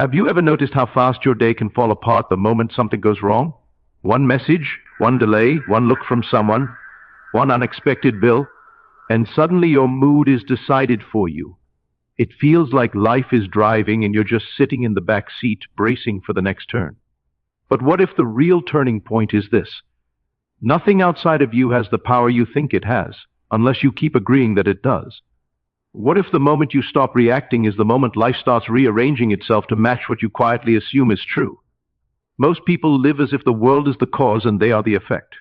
Have you ever noticed how fast your day can fall apart the moment something goes wrong? One message, one delay, one look from someone, one unexpected bill, and suddenly your mood is decided for you. It feels like life is driving and you're just sitting in the back seat bracing for the next turn. But what if the real turning point is this? Nothing outside of you has the power you think it has, unless you keep agreeing that it does. What if the moment you stop reacting is the moment life starts rearranging itself to match what you quietly assume is true? Most people live as if the world is the cause and they are the effect.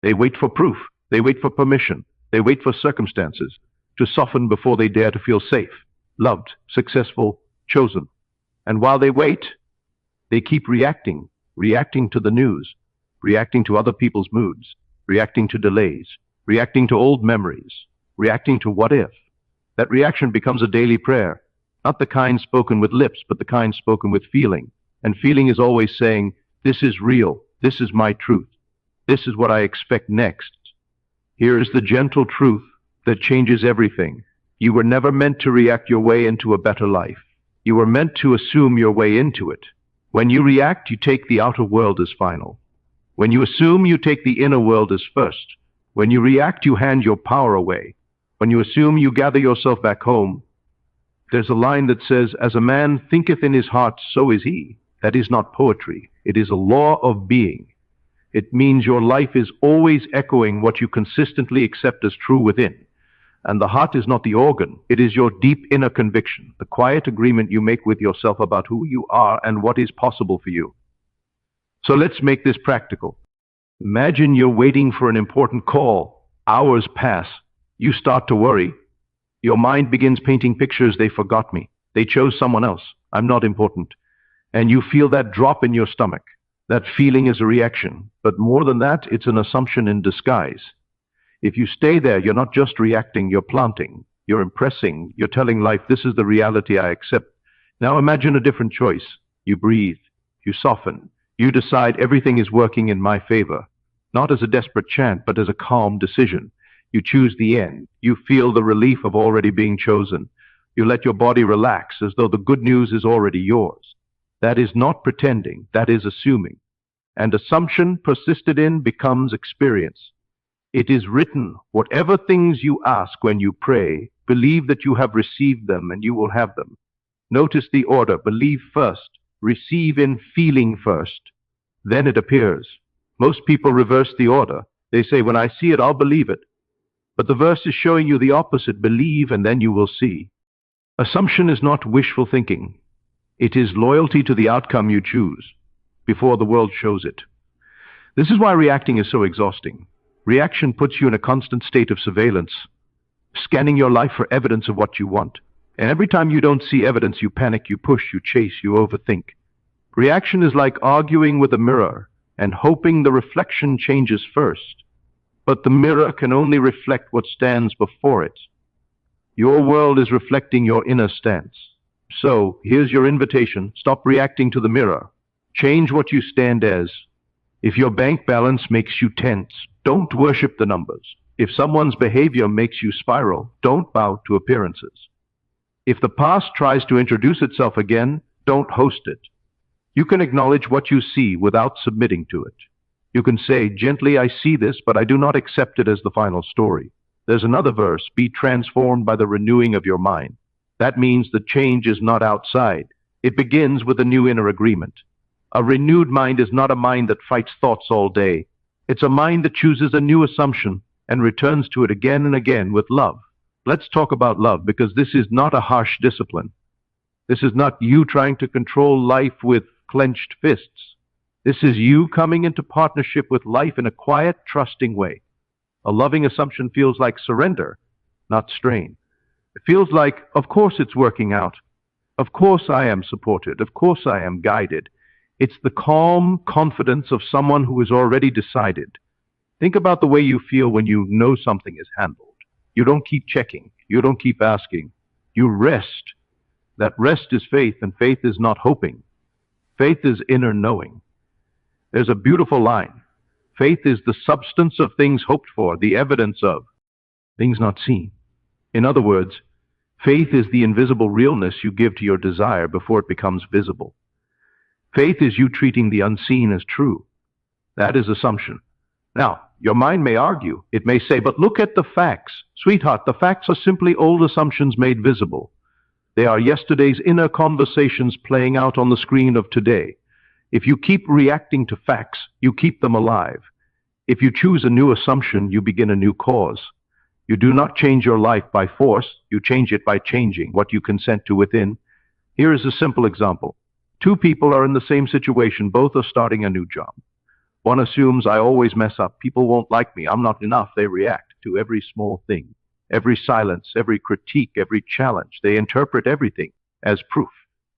They wait for proof. They wait for permission. They wait for circumstances to soften before they dare to feel safe, loved, successful, chosen. And while they wait, they keep reacting to the news, reacting to other people's moods, reacting to delays, reacting to old memories, reacting to what if. That reaction becomes a daily prayer, not the kind spoken with lips, but the kind spoken with feeling. And feeling is always saying, this is real, this is my truth, this is what I expect next. Here is the gentle truth that changes everything. You were never meant to react your way into a better life. You were meant to assume your way into it. When you react, you take the outer world as final. When you assume, you take the inner world as first. When you react, you hand your power away. When you assume, you gather yourself back home. There's a line that says, as a man thinketh in his heart, so is he. That is not poetry. It is a law of being. It means your life is always echoing what you consistently accept as true within. And the heart is not the organ. It is your deep inner conviction, the quiet agreement you make with yourself about who you are and what is possible for you. So let's make this practical. Imagine you're waiting for an important call. Hours pass. You start to worry. Your mind begins painting pictures. They forgot me. They chose someone else. I'm not important. And you feel that drop in your stomach. That feeling is a reaction. But more than that, it's an assumption in disguise. If you stay there, you're not just reacting, you're planting. You're impressing. You're telling life, this is the reality I accept. Now imagine a different choice. You breathe. You soften. You decide everything is working in my favor. Not as a desperate chant, but as a calm decision. You choose the end. You feel the relief of already being chosen. You let your body relax as though the good news is already yours. That is not pretending. That is assuming. And assumption persisted in becomes experience. It is written, whatever things you ask when you pray, believe that you have received them and you will have them. Notice the order. Believe first. Receive in feeling first. Then it appears. Most people reverse the order. They say, when I see it, I'll believe it. But the verse is showing you the opposite. Believe and then you will see. Assumption is not wishful thinking. It is loyalty to the outcome you choose before the world shows it. This is why reacting is so exhausting. Reaction puts you in a constant state of surveillance, scanning your life for evidence of what you want. And every time you don't see evidence, you panic, you push, you chase, you overthink. Reaction is like arguing with a mirror and hoping the reflection changes first. But the mirror can only reflect what stands before it. Your world is reflecting your inner stance. So, here's your invitation. Stop reacting to the mirror. Change what you stand as. If your bank balance makes you tense, don't worship the numbers. If someone's behavior makes you spiral, don't bow to appearances. If the past tries to introduce itself again, don't host it. You can acknowledge what you see without submitting to it. You can say, gently, I see this, but I do not accept it as the final story. There's another verse, be transformed by the renewing of your mind. That means the change is not outside. It begins with a new inner agreement. A renewed mind is not a mind that fights thoughts all day. It's a mind that chooses a new assumption and returns to it again and again with love. Let's talk about love, because this is not a harsh discipline. This is not you trying to control life with clenched fists. This is you coming into partnership with life in a quiet, trusting way. A loving assumption feels like surrender, not strain. It feels like, of course it's working out. Of course I am supported. Of course I am guided. It's the calm confidence of someone who has already decided. Think about the way you feel when you know something is handled. You don't keep checking. You don't keep asking. You rest. That rest is faith, and faith is not hoping. Faith is inner knowing. There's a beautiful line. Faith is the substance of things hoped for, the evidence of things not seen. In other words, Faith is the invisible realness you give to your desire before it becomes visible. Faith is you treating the unseen as true. That is assumption. Now, your mind may argue. It may say, but look at the facts. Sweetheart, the facts are simply old assumptions made visible. They are yesterday's inner conversations playing out on the screen of today. If you keep reacting to facts, you keep them alive. If you choose a new assumption, you begin a new cause. You do not change your life by force, you change it by changing what you consent to within. Here is a simple example. Two people are in the same situation, both are starting a new job. One assumes, I always mess up, people won't like me, I'm not enough. They react to every small thing, every silence, every critique, every challenge. They interpret everything as proof.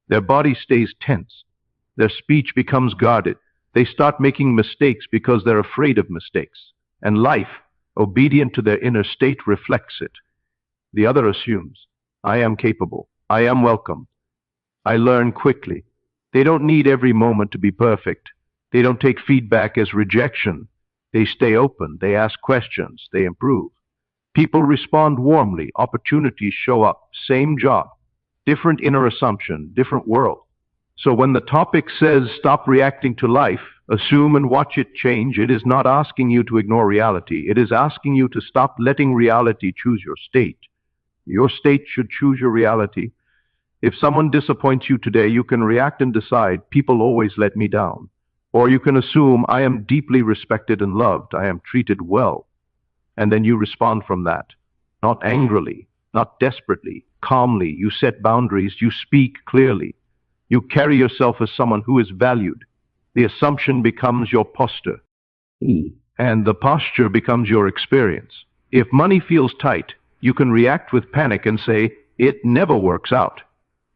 Their body stays tense. Their speech becomes guarded. They start making mistakes because they're afraid of mistakes. And life, obedient to their inner state, reflects it. The other assumes, I am capable, I am welcome, I learn quickly. They don't need every moment to be perfect. They don't take feedback as rejection. They stay open, they ask questions, they improve. People respond warmly, opportunities show up, same job, different inner assumption, different world. So when the topic says stop reacting to life, assume and watch it change, it is not asking you to ignore reality. It is asking you to stop letting reality choose your state. Your state should choose your reality. If someone disappoints you today, you can react and decide, people always let me down. Or you can assume, I am deeply respected and loved, I am treated well. And then you respond from that. Not angrily, not desperately, calmly. You set boundaries, you speak clearly. You carry yourself as someone who is valued. The assumption becomes your posture, and the posture becomes your experience. If money feels tight, you can react with panic and say, it never works out.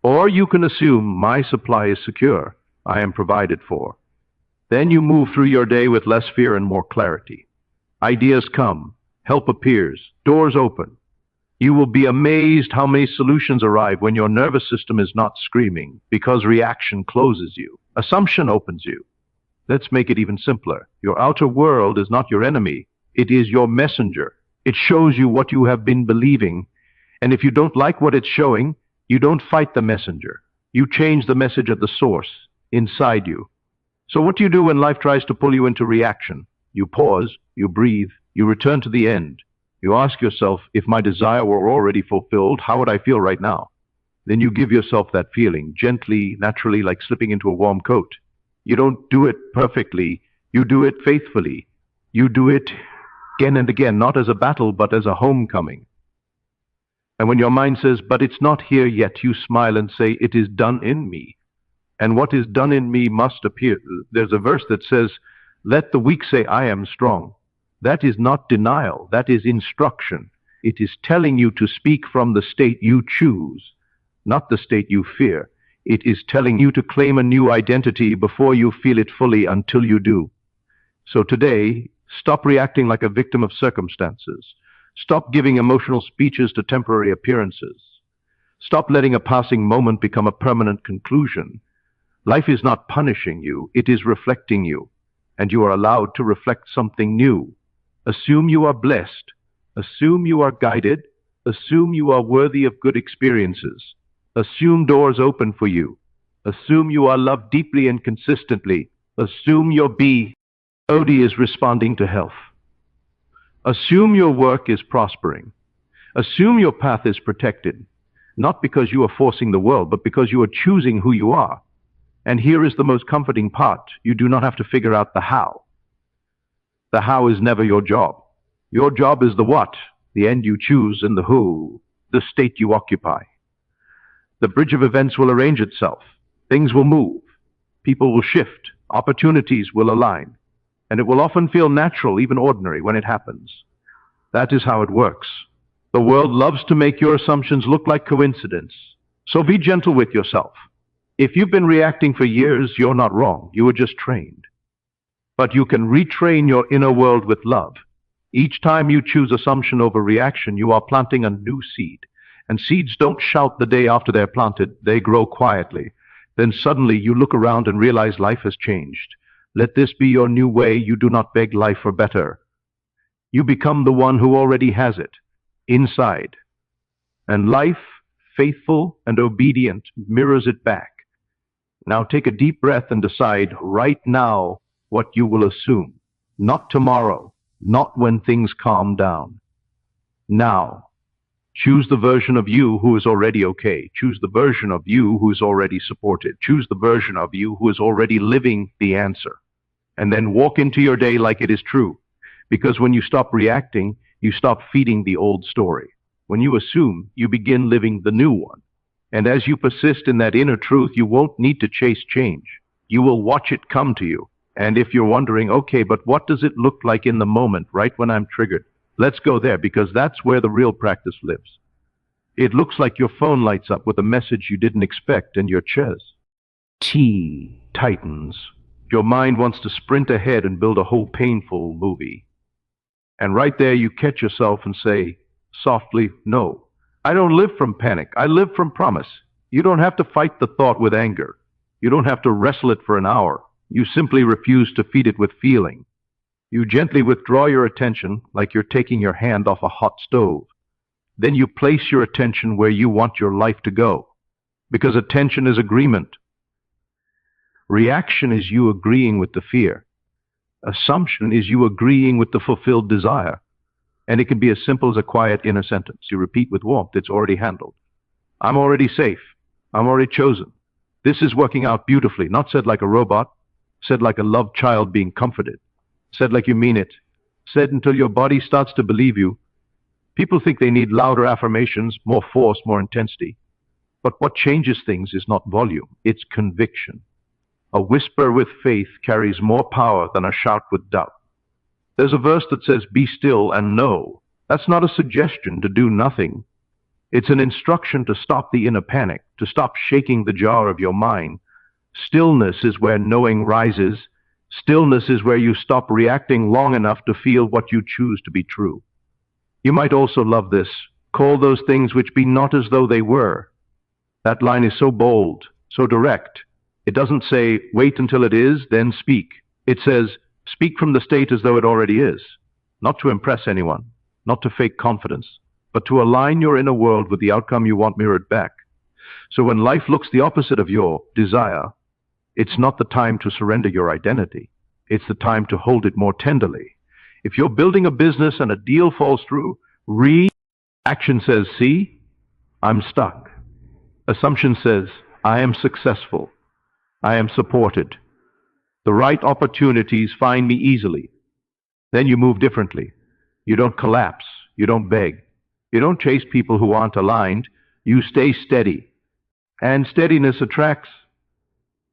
Or you can assume, my supply is secure, I am provided for. Then you move through your day with less fear and more clarity. Ideas come, help appears, doors open. You will be amazed how many solutions arrive when your nervous system is not screaming, because reaction closes you. Assumption opens you. Let's make it even simpler. Your outer world is not your enemy. It is your messenger. It shows you what you have been believing. And if you don't like what it's showing, you don't fight the messenger. You change the message at the source, inside you. So what do you do when life tries to pull you into reaction? You pause, you breathe, you return to the end. You ask yourself, if my desire were already fulfilled, how would I feel right now? Then you give yourself that feeling, gently, naturally, like slipping into a warm coat. You don't do it perfectly. You do it faithfully. You do it again and again, not as a battle, but as a homecoming. And when your mind says, but it's not here yet, you smile and say, it is done in me. And what is done in me must appear. There's a verse that says, let the weak say, I am strong. That is not denial. That is instruction. It is telling you to speak from the state you choose, not the state you fear. It is telling you to claim a new identity before you feel it fully until you do. So today, stop reacting like a victim of circumstances. Stop giving emotional speeches to temporary appearances. Stop letting a passing moment become a permanent conclusion. Life is not punishing you, it is reflecting you, and you are allowed to reflect something new. Assume you are blessed. Assume you are guided. Assume you are worthy of good experiences. Assume doors open for you. Assume you are loved deeply and consistently. Assume your BOD is responding to health. Assume your work is prospering. Assume your path is protected, not because you are forcing the world, but because you are choosing who you are. And here is the most comforting part. You do not have to figure out the how. The how is never your job. Your job is the what, the end you choose, and the who, the state you occupy. The bridge of events will arrange itself. Things will move. People will shift. Opportunities will align. And it will often feel natural, even ordinary, when it happens. That is how it works. The world loves to make your assumptions look like coincidence. So be gentle with yourself. If you've been reacting for years, you're not wrong. You were just trained. But you can retrain your inner world with love. Each time you choose assumption over reaction, you are planting a new seed. And seeds don't shout the day after they're planted. They grow quietly. Then suddenly you look around and realize life has changed. Let this be your new way. You do not beg life for better. You become the one who already has it, inside. And life faithful and obedient mirrors it back. Now take a deep breath and decide right now what you will assume. Not tomorrow, not when things calm down. Now. Choose the version of you who is already okay. Choose the version of you who is already supported. Choose the version of you who is already living the answer. And then walk into your day like it is true. Because when you stop reacting, you stop feeding the old story. When you assume, you begin living the new one. And as you persist in that inner truth, you won't need to chase change. You will watch it come to you. And if you're wondering, okay, but what does it look like in the moment, right when I'm triggered? Let's go there, because that's where the real practice lives. It looks like your phone lights up with a message you didn't expect and your chest tightens. Your mind wants to sprint ahead and build a whole painful movie. And right there you catch yourself and say, softly, no. I don't live from panic. I live from promise. You don't have to fight the thought with anger. You don't have to wrestle it for an hour. You simply refuse to feed it with feeling. You gently withdraw your attention like you're taking your hand off a hot stove. Then you place your attention where you want your life to go. Because attention is agreement. Reaction is you agreeing with the fear. Assumption is you agreeing with the fulfilled desire. And it can be as simple as a quiet inner sentence. You repeat with warmth, it's already handled. I'm already safe. I'm already chosen. This is working out beautifully, not said like a robot, said like a loved child being comforted. Said like you mean it. Said until your body starts to believe you. People think they need louder affirmations, more force, more intensity. But what changes things is not volume, it's conviction. A whisper with faith carries more power than a shout with doubt. There's a verse that says, be still and know. That's not a suggestion to do nothing. It's an instruction to stop the inner panic, to stop shaking the jar of your mind. Stillness is where knowing rises. Stillness is where you stop reacting long enough to feel what you choose to be true. You might also love this. Call those things which be not as though they were. That line is so bold, so direct. It doesn't say, wait until it is, then speak. It says, speak from the state as though it already is. Not to impress anyone, not to fake confidence, but to align your inner world with the outcome you want mirrored back. So when life looks the opposite of your desire, it's not the time to surrender your identity. It's the time to hold it more tenderly. If you're building a business and a deal falls through, action says, see, I'm stuck. Assumption says, I am successful. I am supported. The right opportunities find me easily. Then you move differently. You don't collapse. You don't beg. You don't chase people who aren't aligned. You stay steady. And steadiness attracts.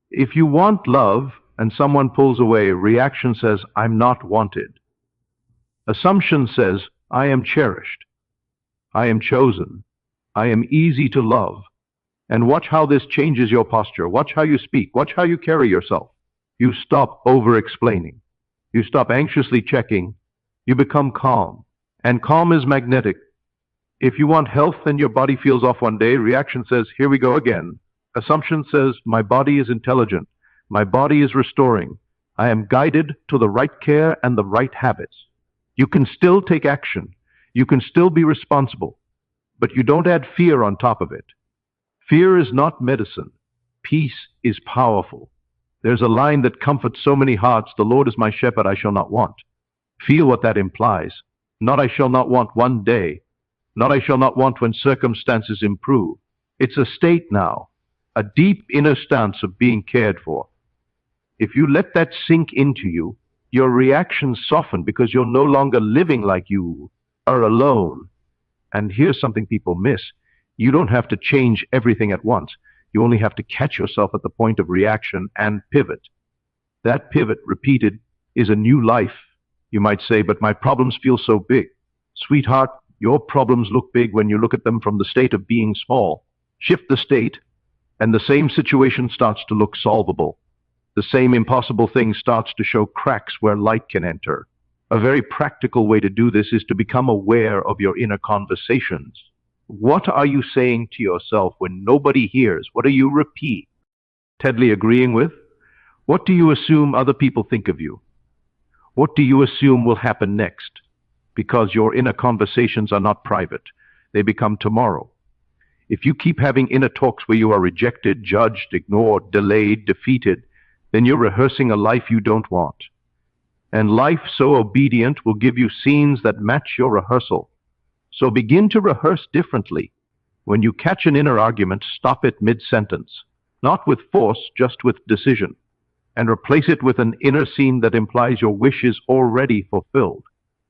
If you want love and someone pulls away, reaction says, I'm not wanted. Assumption says, I am cherished. I am chosen. I am easy to love. And watch how this changes your posture. Watch how you speak. Watch how you carry yourself. You stop over-explaining. You stop anxiously checking. You become calm. And calm is magnetic. If you want health and your body feels off one day, reaction says, here we go again. Assumption says, my body is intelligent. My body is restoring. I am guided to the right care and the right habits. You can still take action. You can still be responsible. But you don't add fear on top of it. Fear is not medicine. Peace is powerful. There's a line that comforts so many hearts, the Lord is my shepherd, I shall not want. Feel what that implies. Not I shall not want one day. Not I shall not want when circumstances improve. It's a state now, a deep inner stance of being cared for. If you let that sink into you, your reactions soften because you're no longer living like you are alone. And here's something people miss. You don't have to change everything at once. You only have to catch yourself at the point of reaction and pivot. That pivot, repeated, is a new life. You might say, but my problems feel so big. Sweetheart, your problems look big when you look at them from the state of being small. Shift the state, and the same situation starts to look solvable. The same impossible thing starts to show cracks where light can enter. A very practical way to do this is to become aware of your inner conversations. What are you saying to yourself when nobody hears? What do you repeat? Tedly agreeing with? What do you assume other people think of you? What do you assume will happen next? Because your inner conversations are not private. They become tomorrow. If you keep having inner talks where you are rejected, judged, ignored, delayed, defeated, then you're rehearsing a life you don't want. And life so obedient will give you scenes that match your rehearsal. So begin to rehearse differently. When you catch an inner argument, stop it mid-sentence, not with force, just with decision, and replace it with an inner scene that implies your wish is already fulfilled.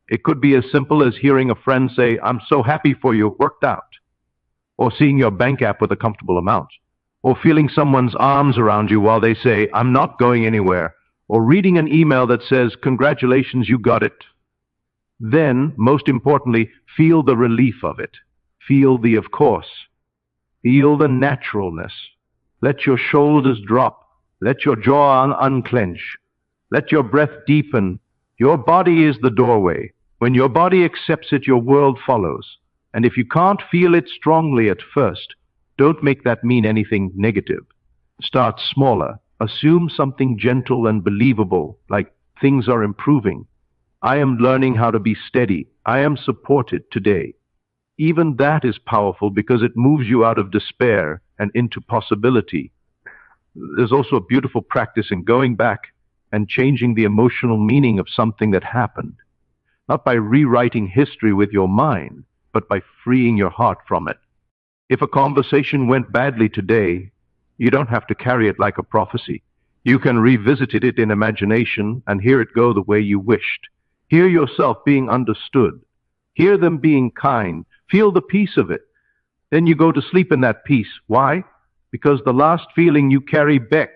It could be as simple as hearing a friend say, "I'm so happy for you, it worked out," or seeing your bank app with a comfortable amount, or feeling someone's arms around you while they say, "I'm not going anywhere," or reading an email that says, "Congratulations, you got it." Then, most importantly, feel the relief of it. Feel the of course. Feel the naturalness. Let your shoulders drop. Let your jaw unclench. Let your breath deepen. Your body is the doorway. When your body accepts it, your world follows. And if you can't feel it strongly at first, don't make that mean anything negative. Start smaller. Assume something gentle and believable, like things are improving. I am learning how to be steady. I am supported today. Even that is powerful because it moves you out of despair and into possibility. There's also a beautiful practice in going back and changing the emotional meaning of something that happened. Not by rewriting history with your mind, but by freeing your heart from it. If a conversation went badly today, you don't have to carry it like a prophecy. You can revisit it in imagination and hear it go the way you wished. Hear yourself being understood. Hear them being kind. Feel the peace of it. Then you go to sleep in that peace. Why? Because the last feeling you carry back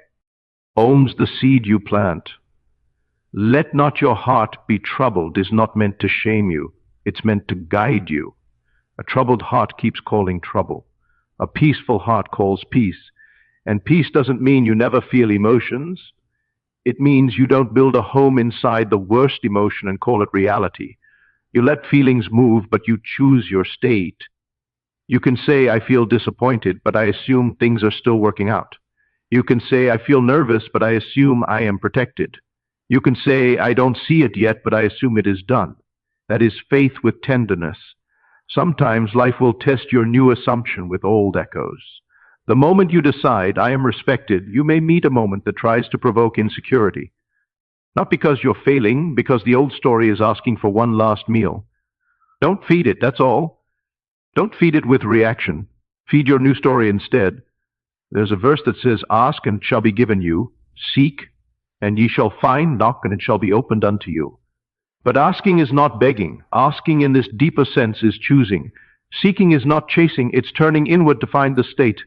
owns the seed you plant. Let not your heart be troubled is not meant to shame you. It's meant to guide you. A troubled heart keeps calling trouble. A peaceful heart calls peace. And peace doesn't mean you never feel emotions. It means you don't build a home inside the worst emotion and call it reality. You let feelings move, but you choose your state. You can say, "I feel disappointed, but I assume things are still working out." You can say, "I feel nervous, but I assume I am protected." You can say, "I don't see it yet, but I assume it is done." That is faith with tenderness. Sometimes life will test your new assumption with old echoes. The moment you decide, "I am respected," you may meet a moment that tries to provoke insecurity. Not because you're failing, because the old story is asking for one last meal. Don't feed it, that's all. Don't feed it with reaction. Feed your new story instead. There's a verse that says, "Ask and it shall be given you. Seek and ye shall find. Knock and it shall be opened unto you." But asking is not begging. Asking in this deeper sense is choosing. Seeking is not chasing, it's turning inward to find the state.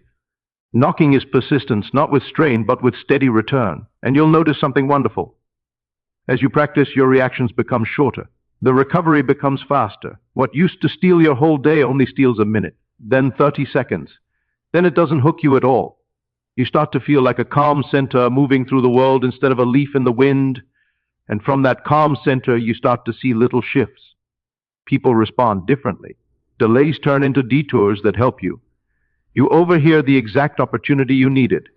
Knocking is persistence, not with strain, but with steady return. And you'll notice something wonderful. As you practice, your reactions become shorter. The recovery becomes faster. What used to steal your whole day only steals a minute, then 30 seconds. Then it doesn't hook you at all. You start to feel like a calm center moving through the world instead of a leaf in the wind. And from that calm center, you start to see little shifts. People respond differently. Delays turn into detours that help you. You overhear the exact opportunity you needed.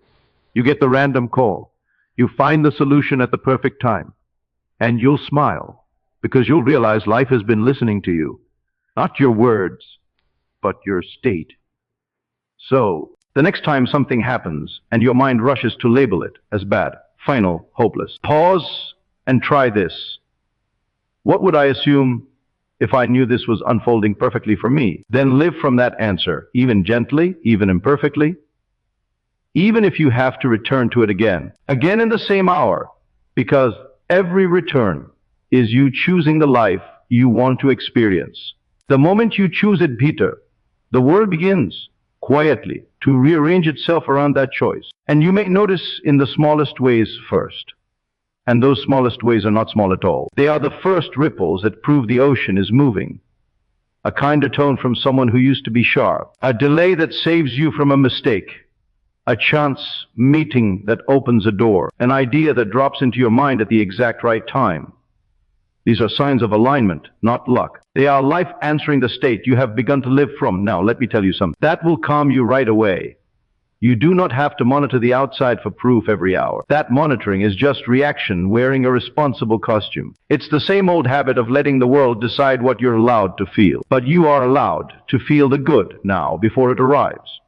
You get the random call. You find the solution at the perfect time. And you'll smile, because you'll realize life has been listening to you. Not your words, but your state. So, the next time something happens and your mind rushes to label it as bad, final, hopeless, pause and try this. What would I assume if I knew this was unfolding perfectly for me? Then live from that answer, even gently, even imperfectly, even if you have to return to it again in the same hour, because every return is you choosing the life you want to experience. The moment you choose it, Peter, the world begins quietly to rearrange itself around that choice. And you may notice in the smallest ways first. And those smallest ways are not small at all. They are the first ripples that prove the ocean is moving. A kinder tone from someone who used to be sharp. A delay that saves you from a mistake. A chance meeting that opens a door. An idea that drops into your mind at the exact right time. These are signs of alignment, not luck. They are life answering the state you have begun to live from. Now, let me tell you something. That will calm you right away. You do not have to monitor the outside for proof every hour. That monitoring is just reaction wearing a responsible costume. It's the same old habit of letting the world decide what you're allowed to feel. But you are allowed to feel the good now before it arrives.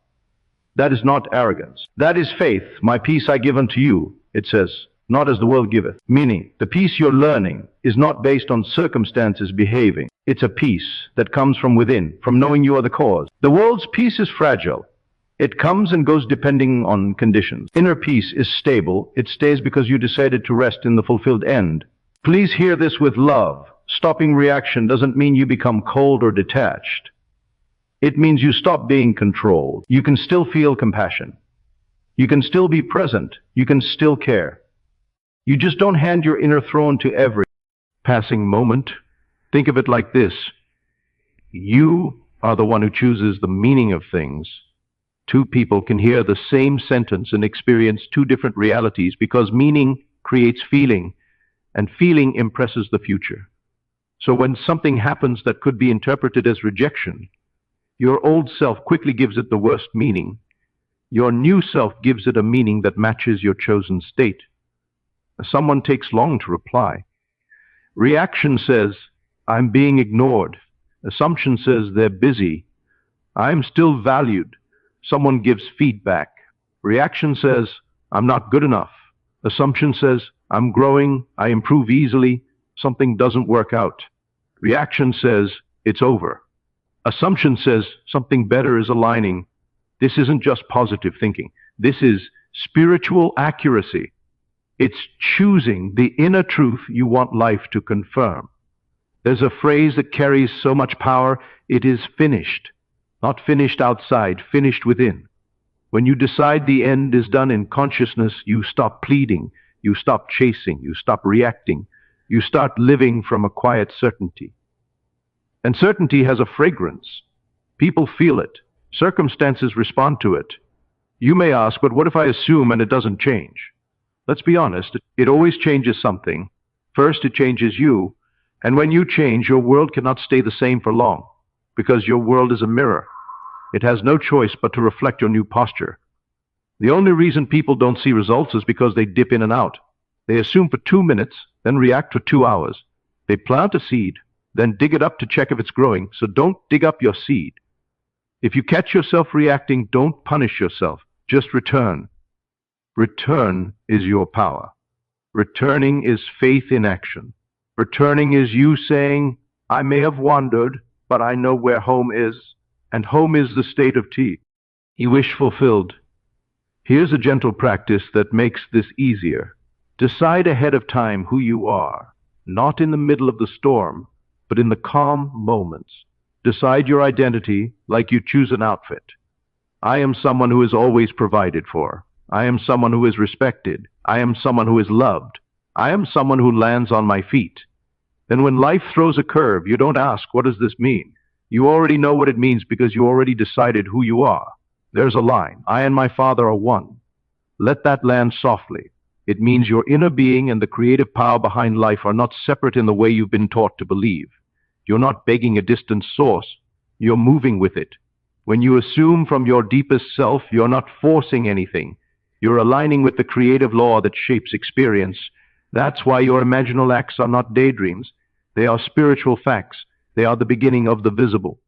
That is not arrogance. That is faith. My peace I give unto you, it says, not as the world giveth. Meaning, the peace you're learning is not based on circumstances behaving. It's a peace that comes from within, from knowing you are the cause. The world's peace is fragile. It comes and goes depending on conditions. Inner peace is stable. It stays because you decided to rest in the fulfilled end. Please hear this with love. Stopping reaction doesn't mean you become cold or detached. It means you stop being controlled. You can still feel compassion. You can still be present. You can still care. You just don't hand your inner throne to every passing moment. Think of it like this. You are the one who chooses the meaning of things. Two people can hear the same sentence and experience two different realities because meaning creates feeling, and feeling impresses the future. So when something happens that could be interpreted as rejection, your old self quickly gives it the worst meaning. Your new self gives it a meaning that matches your chosen state. Someone takes long to reply. Reaction says, I'm being ignored. Assumption says they're busy. I'm still valued. Someone gives feedback. Reaction says, I'm not good enough. Assumption says, I'm growing, I improve easily, something doesn't work out. Reaction says, it's over. Assumption says, something better is aligning. This isn't just positive thinking. This is spiritual accuracy. It's choosing the inner truth you want life to confirm. There's a phrase that carries so much power, it is finished. Not finished outside, finished within. When you decide the end is done in consciousness, you stop pleading, you stop chasing, you stop reacting, you start living from a quiet certainty. And certainty has a fragrance. People feel it. Circumstances respond to it. You may ask, but what if I assume and it doesn't change? Let's be honest, it always changes something. First, it changes you, and when you change, your world cannot stay the same for long, because your world is a mirror. It has no choice but to reflect your new posture. The only reason people don't see results is because they dip in and out. They assume for 2 minutes, then react for 2 hours. They plant a seed, then dig it up to check if it's growing, so don't dig up your seed. If you catch yourself reacting, don't punish yourself. Just return. Return is your power. Returning is faith in action. Returning is you saying, I may have wandered, but I know where home is, and home is the state of tea. You wish fulfilled. Here's a gentle practice that makes this easier. Decide ahead of time who you are, not in the middle of the storm, but in the calm moments. Decide your identity like you choose an outfit. I am someone who is always provided for. I am someone who is respected. I am someone who is loved. I am someone who lands on my feet. Then when life throws a curve, you don't ask, what does this mean? You already know what it means because you already decided who you are. There's a line. I and my Father are one. Let that land softly. It means your inner being and the creative power behind life are not separate in the way you've been taught to believe. You're not begging a distant source. You're moving with it. When you assume from your deepest self, you're not forcing anything. You're aligning with the creative law that shapes experience. That's why your imaginal acts are not daydreams. They are spiritual facts. They are the beginning of the visible.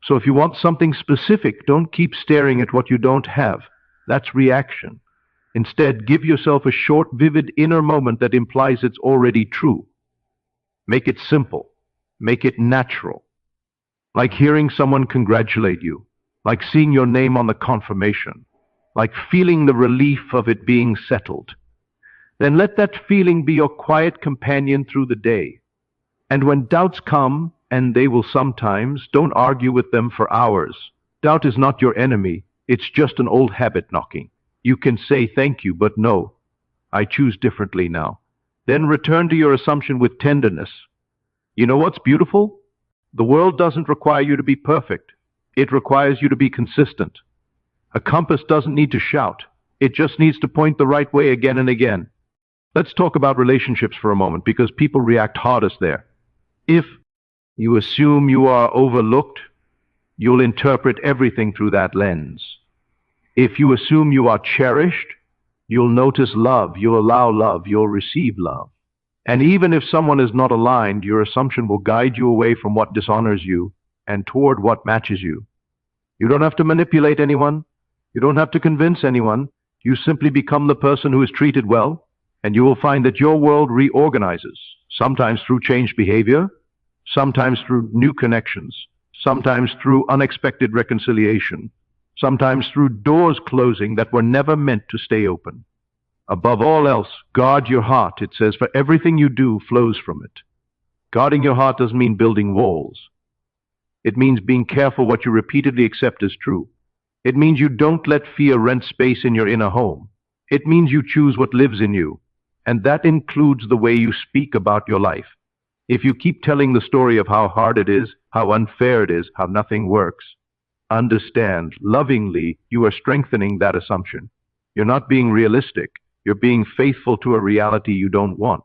So if you want something specific, don't keep staring at what you don't have. That's reaction. Instead, give yourself a short, vivid inner moment that implies it's already true. Make it simple. Make it natural. Like hearing someone congratulate you. Like seeing your name on the confirmation. Like feeling the relief of it being settled. Then let that feeling be your quiet companion through the day. And when doubts come, and they will sometimes, don't argue with them for hours. Doubt is not your enemy. It's just an old habit knocking. You can say thank you, but no. I choose differently now. Then return to your assumption with tenderness. You know what's beautiful? The world doesn't require you to be perfect. It requires you to be consistent. A compass doesn't need to shout. It just needs to point the right way again and again. Let's talk about relationships for a moment, because people react hardest there. If you assume you are overlooked, you'll interpret everything through that lens. If you assume you are cherished, you'll notice love, you'll allow love, you'll receive love. And even if someone is not aligned, your assumption will guide you away from what dishonors you and toward what matches you. You don't have to manipulate anyone. You don't have to convince anyone. You simply become the person who is treated well, and you will find that your world reorganizes, sometimes through changed behavior, sometimes through new connections, sometimes through unexpected reconciliation, sometimes through doors closing that were never meant to stay open. Above all else, guard your heart. It says, for everything you do flows from it. Guarding your heart doesn't mean building walls. It means being careful what you repeatedly accept as true. It means you don't let fear rent space in your inner home. It means you choose what lives in you, and that includes the way you speak about your life. If you keep telling the story of how hard it is, how unfair it is, how nothing works, understand, lovingly, you are strengthening that assumption. You're not being realistic. You're being faithful to a reality you don't want.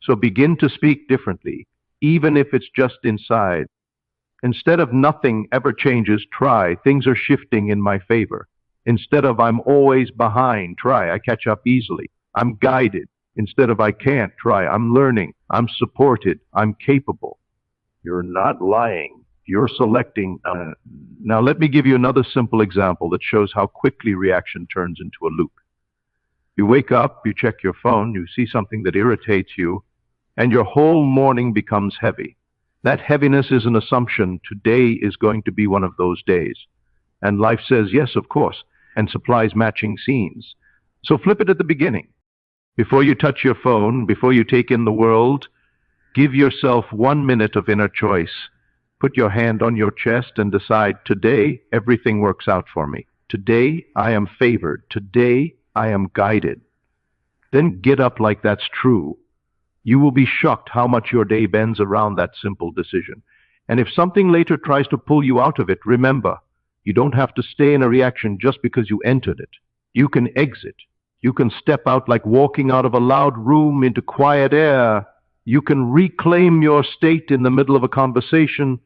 So begin to speak differently, even if it's just inside. Instead of nothing ever changes, try, things are shifting in my favor. Instead of I'm always behind, try, I catch up easily. I'm guided. Instead of I can't, try, I'm learning. I'm supported. I'm capable. You're not lying. You're selecting. Now let me give you another simple example that shows how quickly reaction turns into a loop. You wake up, you check your phone, you see something that irritates you, and your whole morning becomes heavy. That heaviness is an assumption. Today is going to be one of those days. And life says, yes, of course, and supplies matching scenes. So flip it at the beginning. Before you touch your phone, before you take in the world, give yourself 1 minute of inner choice. Put your hand on your chest and decide, today, everything works out for me. Today, I am favored. Today, I am guided. Then get up like that's true. You will be shocked how much your day bends around that simple decision. And if something later tries to pull you out of it, remember, you don't have to stay in a reaction just because you entered it. You can exit. You can step out like walking out of a loud room into quiet air. You can reclaim your state in the middle of a conversation,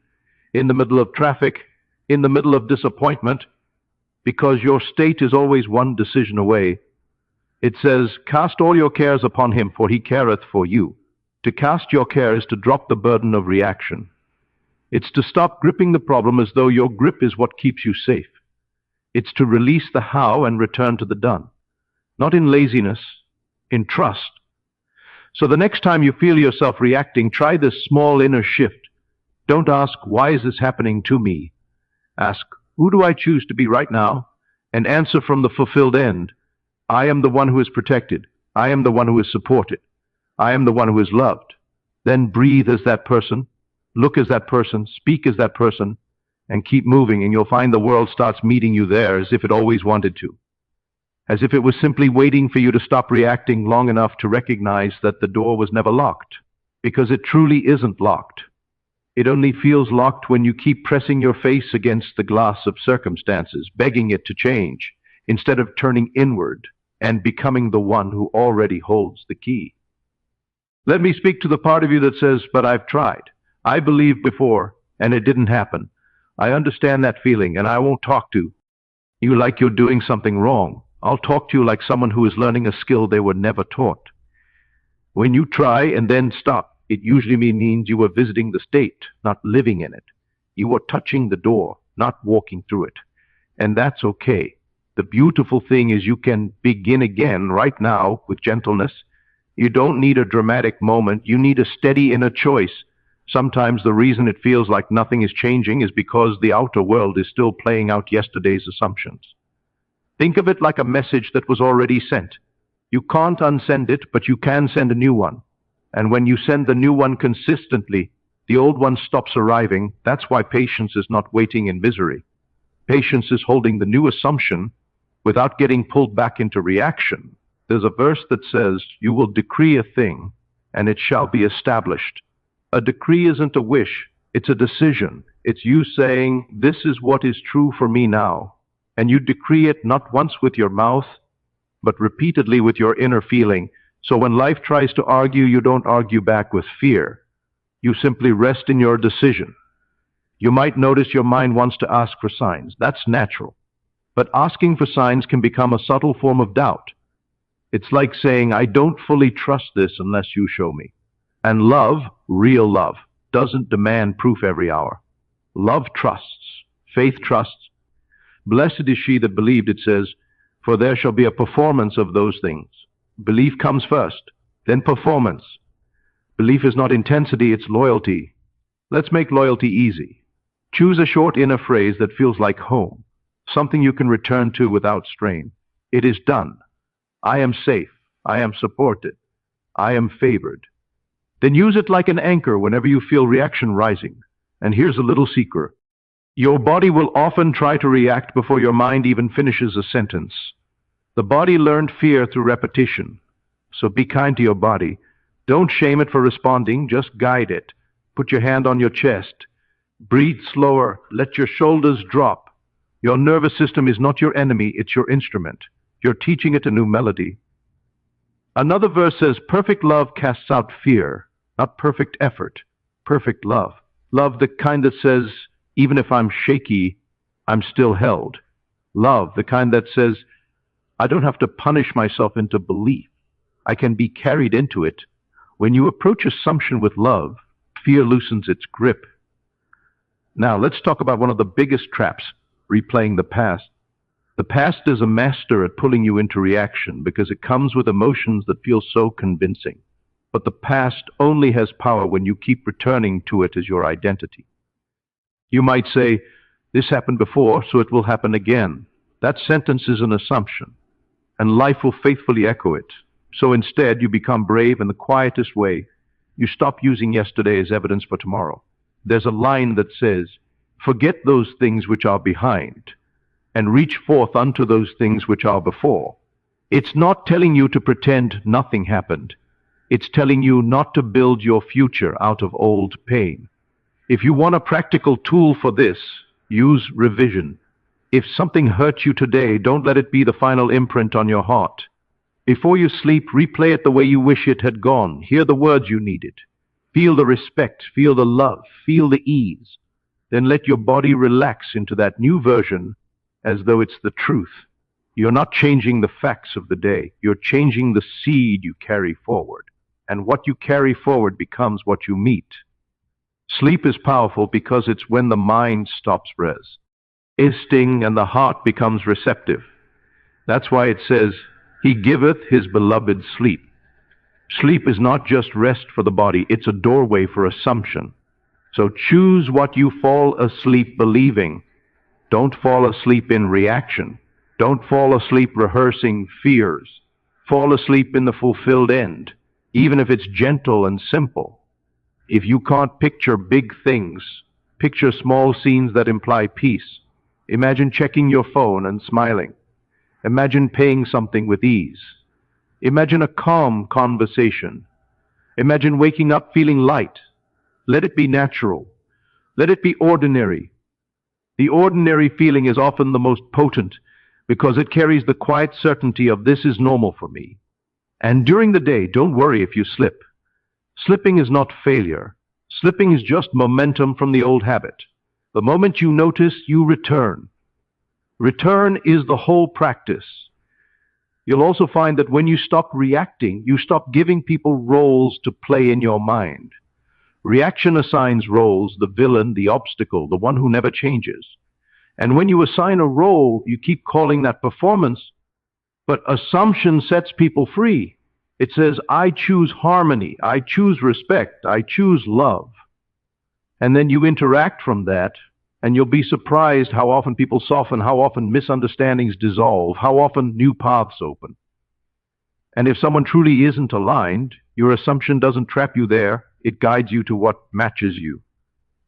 in the middle of traffic, in the middle of disappointment, because your state is always one decision away. It says, cast all your cares upon him, for he careth for you. To cast your care is to drop the burden of reaction. It's to stop gripping the problem as though your grip is what keeps you safe. It's to release the how and return to the done. Not in laziness, in trust. So the next time you feel yourself reacting, try this small inner shift. Don't ask, why is this happening to me? Ask, who do I choose to be right now? And answer from the fulfilled end. I am the one who is protected. I am the one who is supported. I am the one who is loved. Then breathe as that person, look as that person, speak as that person, and keep moving, and you'll find the world starts meeting you there as if it always wanted to. As if it was simply waiting for you to stop reacting long enough to recognize that the door was never locked, because it truly isn't locked. It only feels locked when you keep pressing your face against the glass of circumstances, begging it to change, instead of turning inward and becoming the one who already holds the key. Let me speak to the part of you that says, but I've tried. I believed before, and it didn't happen. I understand that feeling, and I won't talk to you like you're doing something wrong. I'll talk to you like someone who is learning a skill they were never taught. When you try and then stop, it usually means you were visiting the state, not living in it. You were touching the door, not walking through it. And that's okay. The beautiful thing is you can begin again right now with gentleness. You don't need a dramatic moment. You need a steady inner choice. Sometimes the reason it feels like nothing is changing is because the outer world is still playing out yesterday's assumptions. Think of it like a message that was already sent. You can't unsend it, but you can send a new one. And when you send the new one consistently, the old one stops arriving. That's why patience is not waiting in misery. Patience is holding the new assumption without getting pulled back into reaction. There's a verse that says, you will decree a thing, and it shall be established. A decree isn't a wish, it's a decision. It's you saying, this is what is true for me now. And you decree it not once with your mouth, but repeatedly with your inner feeling. So when life tries to argue, you don't argue back with fear. You simply rest in your decision. You might notice your mind wants to ask for signs. That's natural. But asking for signs can become a subtle form of doubt. It's like saying, I don't fully trust this unless you show me. And love, real love, doesn't demand proof every hour. Love trusts. Faith trusts. Blessed is she that believed, it says, for there shall be a performance of those things. Belief comes first, then performance. Belief is not intensity, it's loyalty. Let's make loyalty easy. Choose a short inner phrase that feels like home, something you can return to without strain. It is done. I am safe. I am supported. I am favored. Then use it like an anchor whenever you feel reaction rising. And here's a little secret. Your body will often try to react before your mind even finishes a sentence. The body learned fear through repetition. So be kind to your body. Don't shame it for responding, just guide it. Put your hand on your chest. Breathe slower. Let your shoulders drop. Your nervous system is not your enemy, it's your instrument. You're teaching it a new melody. Another verse says, perfect love casts out fear, not perfect effort, perfect love. Love the kind that says, even if I'm shaky, I'm still held. Love the kind that says, I don't have to punish myself into belief. I can be carried into it. When you approach assumption with love, fear loosens its grip. Now, let's talk about one of the biggest traps, replaying the past. The past is a master at pulling you into reaction because it comes with emotions that feel so convincing. But the past only has power when you keep returning to it as your identity. You might say, this happened before, so it will happen again. That sentence is an assumption, and life will faithfully echo it. So instead, you become brave in the quietest way. You stop using yesterday as evidence for tomorrow. There's a line that says, forget those things which are behind, and reach forth unto those things which are before. It's not telling you to pretend nothing happened. It's telling you not to build your future out of old pain. If you want a practical tool for this, use revision. If something hurt you today, don't let it be the final imprint on your heart. Before you sleep, replay it the way you wish it had gone. Hear the words you needed. Feel the respect, feel the love, feel the ease. Then let your body relax into that new version as though it's the truth. You're not changing the facts of the day. You're changing the seed you carry forward. And what you carry forward becomes what you meet. Sleep is powerful because it's when the mind stops resisting and the heart becomes receptive. That's why it says, He giveth his beloved sleep. Sleep is not just rest for the body, it's a doorway for assumption. So choose what you fall asleep believing. Don't fall asleep in reaction. Don't fall asleep rehearsing fears. Fall asleep in the fulfilled end, even if it's gentle and simple. If you can't picture big things, picture small scenes that imply peace. Imagine checking your phone and smiling. Imagine paying something with ease. Imagine a calm conversation. Imagine waking up feeling light. Let it be natural. Let it be ordinary. The ordinary feeling is often the most potent because it carries the quiet certainty of this is normal for me. And during the day, don't worry if you slip. Slipping is not failure. Slipping is just momentum from the old habit. The moment you notice, you return. Return is the whole practice. You'll also find that when you stop reacting, you stop giving people roles to play in your mind. Reaction assigns roles, the villain, the obstacle, the one who never changes. And when you assign a role, you keep calling that performance, but assumption sets people free. It says, I choose harmony, I choose respect, I choose love. And then you interact from that, and you'll be surprised how often people soften, how often misunderstandings dissolve, how often new paths open. And if someone truly isn't aligned, your assumption doesn't trap you there, it guides you to what matches you.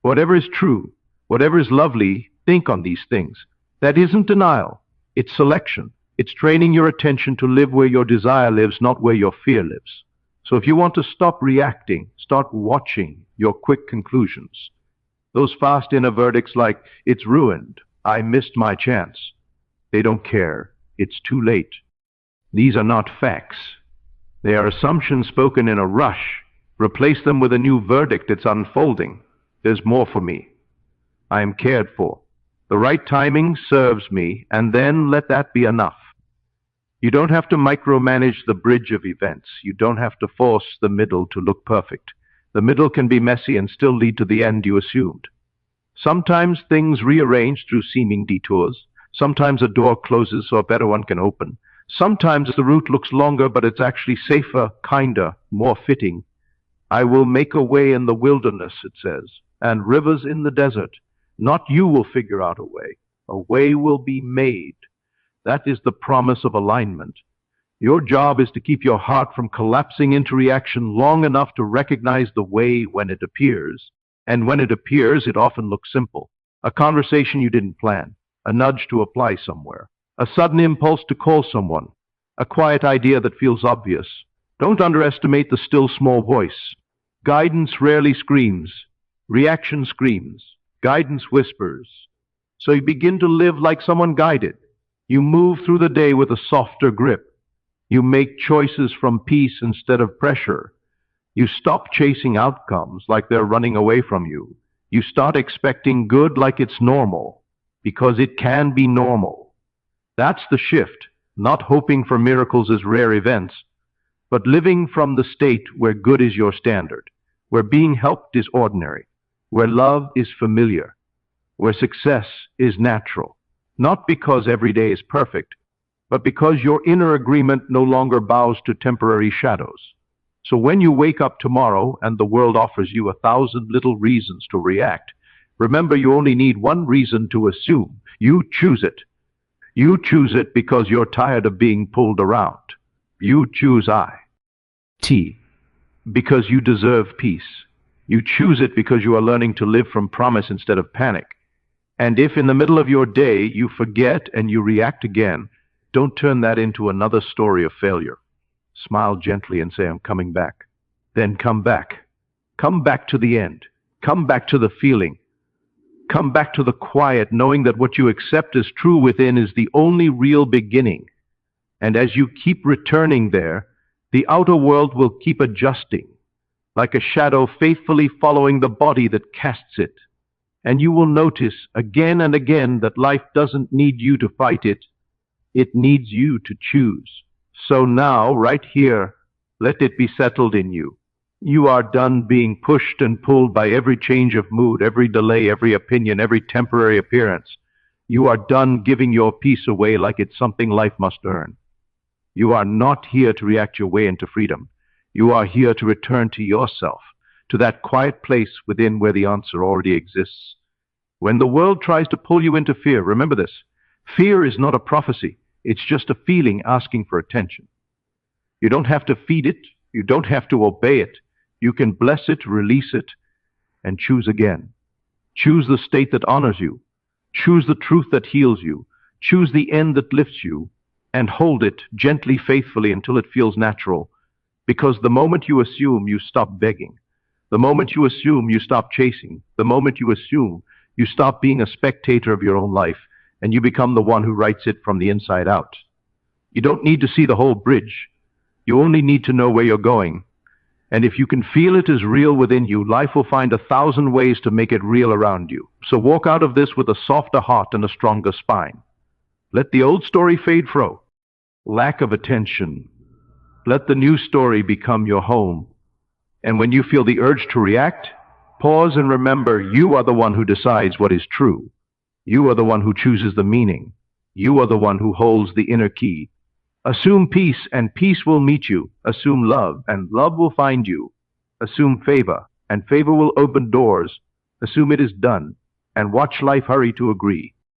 Whatever is true, whatever is lovely, think on these things. That isn't denial, it's selection. It's training your attention to live where your desire lives, not where your fear lives. So if you want to stop reacting, start watching your quick conclusions. Those fast inner verdicts like, it's ruined, I missed my chance. They don't care, it's too late. These are not facts. They are assumptions spoken in a rush. Replace them with a new verdict, it's unfolding. There's more for me. I am cared for. The right timing serves me, and then let that be enough. You don't have to micromanage the bridge of events. You don't have to force the middle to look perfect. The middle can be messy and still lead to the end you assumed. Sometimes things rearrange through seeming detours. Sometimes a door closes so a better one can open. Sometimes the route looks longer, but it's actually safer, kinder, more fitting. I will make a way in the wilderness, it says, and rivers in the desert. Not you will figure out a way. A way will be made. That is the promise of alignment. Your job is to keep your heart from collapsing into reaction long enough to recognize the way when it appears. And when it appears, it often looks simple. A conversation you didn't plan, a nudge to apply somewhere, a sudden impulse to call someone, a quiet idea that feels obvious. Don't underestimate the still small voice. Guidance rarely screams. Reaction screams. Guidance whispers. So you begin to live like someone guided. You move through the day with a softer grip. You make choices from peace instead of pressure. You stop chasing outcomes like they're running away from you. You start expecting good like it's normal, because it can be normal. That's the shift, not hoping for miracles as rare events, but living from the state where good is your standard, where being helped is ordinary, where love is familiar, where success is natural. Not because every day is perfect, but because your inner agreement no longer bows to temporary shadows. So when you wake up tomorrow and the world offers you 1,000 little reasons to react, remember you only need one reason to assume. You choose it. You choose it because you're tired of being pulled around. You choose T, because you deserve peace. You choose it because you are learning to live from promise instead of panic. And if in the middle of your day you forget and you react again, don't turn that into another story of failure. Smile gently and say, I'm coming back. Then come back. Come back to the end. Come back to the feeling. Come back to the quiet, knowing that what you accept as true within is the only real beginning. And as you keep returning there, the outer world will keep adjusting, like a shadow faithfully following the body that casts it. And you will notice again and again that life doesn't need you to fight it. It needs you to choose. So now, right here, let it be settled in you. You are done being pushed and pulled by every change of mood, every delay, every opinion, every temporary appearance. You are done giving your peace away like it's something life must earn. You are not here to react your way into freedom. You are here to return to yourself, to that quiet place within where the answer already exists. When the world tries to pull you into fear, remember this. Fear is not a prophecy. It's just a feeling asking for attention. You don't have to feed it. You don't have to obey it. You can bless it, release it, and choose again. Choose the state that honors you. Choose the truth that heals you. Choose the end that lifts you, and hold it gently, faithfully until it feels natural. Because the moment you assume, you stop begging. The moment you assume, you stop chasing. The moment you assume, you stop being a spectator of your own life, and you become the one who writes it from the inside out. You don't need to see the whole bridge. You only need to know where you're going. And if you can feel it as real within you, life will find 1,000 ways to make it real around you. So walk out of this with a softer heart and a stronger spine. Let the old story fade fro. Lack of attention. Let the new story become your home. And when you feel the urge to react, pause and remember you are the one who decides what is true. You are the one who chooses the meaning. You are the one who holds the inner key. Assume peace, and peace will meet you. Assume love, and love will find you. Assume favor, and favor will open doors. Assume it is done, and watch life hurry to agree.